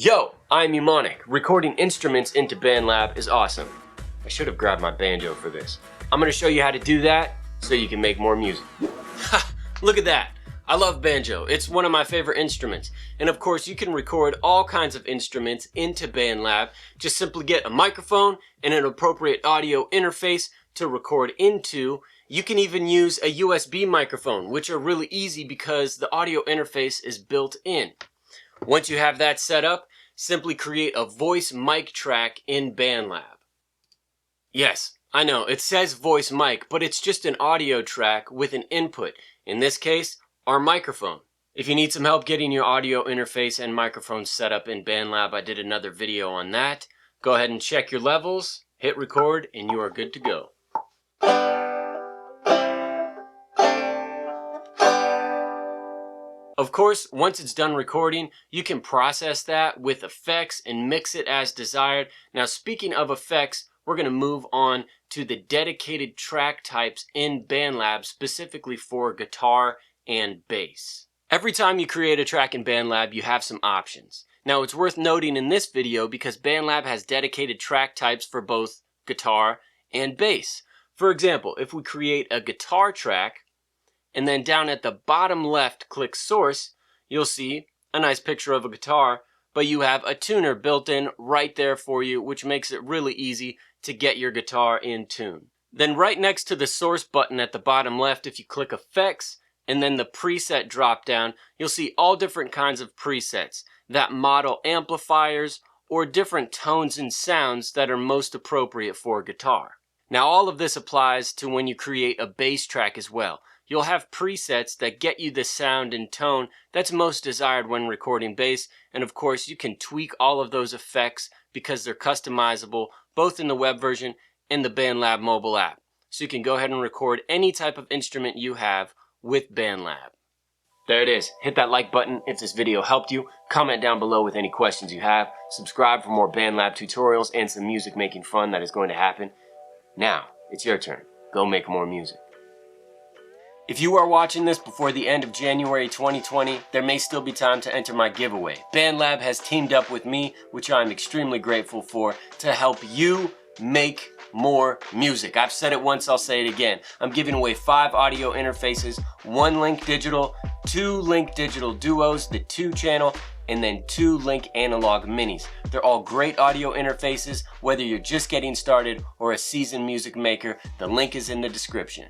Yo, I'm Mnemonic. Recording instruments into BandLab is awesome. I should have grabbed my banjo for this. I'm going to show you how to do that so you can make more music. Ha! Look at that. I love banjo. It's one of my favorite instruments. And of course, you can record all kinds of instruments into BandLab. Just simply get a microphone and an appropriate audio interface to record into. You can even use a USB microphone, which are really easy because the audio interface is built in. Once you have that set up, simply create a voice mic track in BandLab. Yes, I know, it says voice mic, but it's just an audio track with an input. In this case, our microphone. If you need some help getting your audio interface and microphone set up in BandLab, I did another video on that. Go ahead and check your levels, hit record, and you are good to go. Of course, once it's done recording, you can process that with effects and mix it as desired. Now, speaking of effects, we're going to move on to the dedicated track types in BandLab specifically for guitar and bass. Every time you create a track in BandLab, you have some options. Now, it's worth noting in this video because BandLab has dedicated track types for both guitar and bass. For example, if we create a guitar track, and then down at the bottom left, click Source, you'll see a nice picture of a guitar, but you have a tuner built in right there for you, which makes it really easy to get your guitar in tune. Then right next to the Source button at the bottom left, if you click Effects, and then the Preset drop down, you'll see all different kinds of presets that model amplifiers or different tones and sounds that are most appropriate for guitar. Now all of this applies to when you create a bass track as well. You'll have presets that get you the sound and tone that's most desired when recording bass, and of course you can tweak all of those effects because they're customizable both in the web version and the BandLab mobile app. So you can go ahead and record any type of instrument you have with BandLab. There it is. Hit that like button if this video helped you. Comment down below with any questions you have. Subscribe for more BandLab tutorials and some music making fun that is going to happen. Now, it's your turn. Go make more music. If you are watching this before the end of January 2020, there may still be time to enter my giveaway. BandLab has teamed up with me, which I'm extremely grateful for, to help you make more music. I've said it once, I'll say it again. I'm giving away 5 audio interfaces, 1 Link Digital, 2 Link Digital Duos, the 2 channel, and then 2 Link Analog Minis. They're all great audio interfaces, whether you're just getting started or a seasoned music maker. The link is in the description.